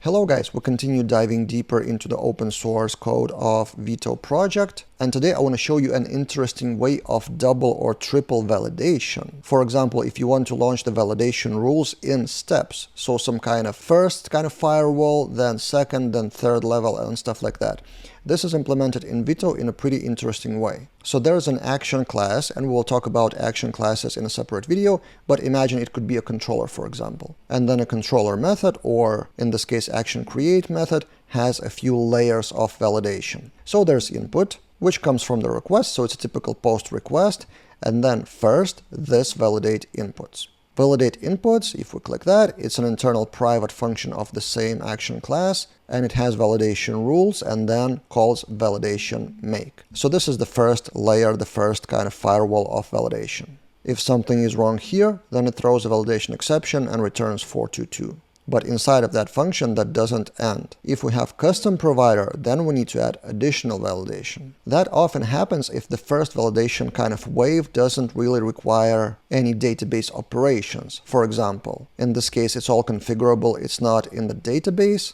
Hello guys, we'll continue diving deeper into the open source code of Vito project, and today I want to show you an interesting way of double or triple validation. For example, if you want to launch the validation rules in steps, so some kind of first kind of firewall, then second, then third level and stuff like that. This is implemented in Vito in a pretty interesting way. So there's an action class, and we'll talk about action classes in a separate video, but imagine it could be a controller, for example. And then a controller method, or in this case action create method, has a few layers of validation. So there's input, which comes from the request, so it's a typical post request, and then first this validate inputs. Validate inputs, if we click that, it's an internal private function of the same action class, and it has validation rules and then calls validation make. So this is the first layer, the first kind of firewall of validation. If something is wrong here, then it throws a validation exception and returns 422. But inside of that function, that doesn't end. If we have custom provider, then we need to add additional validation. That often happens if the first validation kind of wave doesn't really require any database operations. For example, in this case, it's all configurable. It's not in the database.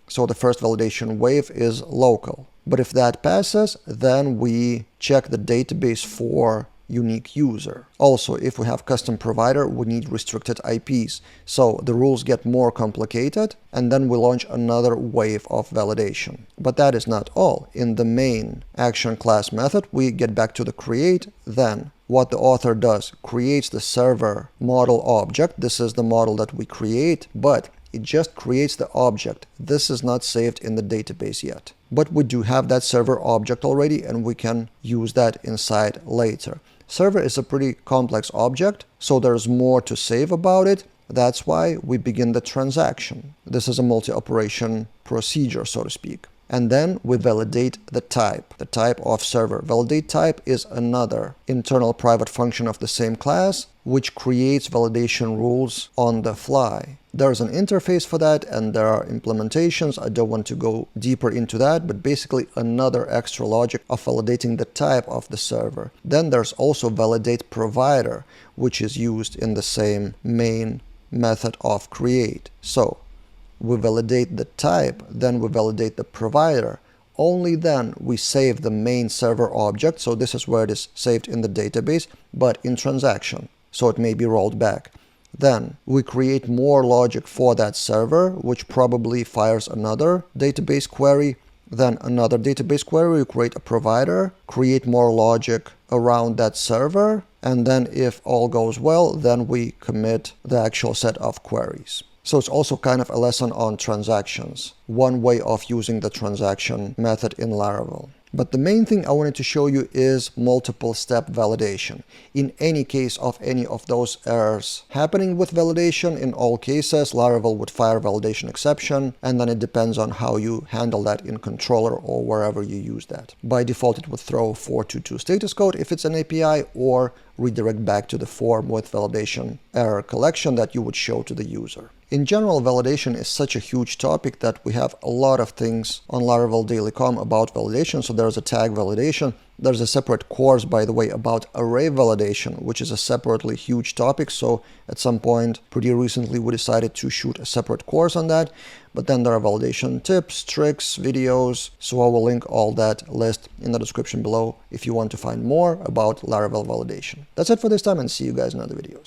So the first validation wave is local. But if that passes, then we check the database for unique user. Also, if we have custom provider, we need restricted IPs. So the rules get more complicated, and then we launch another wave of validation. But that is not all. In the main action class method, we get back to the create. Then what the author does, creates the server model object. This is the model that we create, but it just creates the object. This is not saved in the database yet. But we do have that server object already, and we can use that inside later. Server is a pretty complex object, so there's more to save about it. That's why we begin the transaction. This is a multi-operation procedure, so to speak. And then we validate the type of server. Validate type is another internal private function of the same class, which creates validation rules on the fly. There's an interface for that, and there are implementations. I don't want to go deeper into that, but basically another extra logic of validating the type of the server. Then there's also validate provider, which is used in the same main method of create. So we validate the type, then we validate the provider. Only then we save the main server object. So this is where it is saved in the database, but in transaction. So it may be rolled back. Then we create more logic for that server, which probably fires another database query. Then another database query, we create a provider, create more logic around that server. And then if all goes well, then we commit the actual set of queries. So it's also kind of a lesson on transactions, one way of using the transaction method in Laravel. But the main thing I wanted to show you is multiple step validation. In any case of any of those errors happening with validation, in all cases, Laravel would fire validation exception, and then it depends on how you handle that in controller or wherever you use that. By default, it would throw 422 status code if it's an API, or redirect back to the form with validation error collection that you would show to the user. In general, validation is such a huge topic that we have a lot of things on Laravel Daily.com about validation. So there's a tag validation. There's a separate course, by the way, about array validation, which is a separately huge topic. So at some point, pretty recently, we decided to shoot a separate course on that. But then there are validation tips, tricks, videos. So I will link all that list in the description below if you want to find more about Laravel validation. That's it for this time, and see you guys in other videos.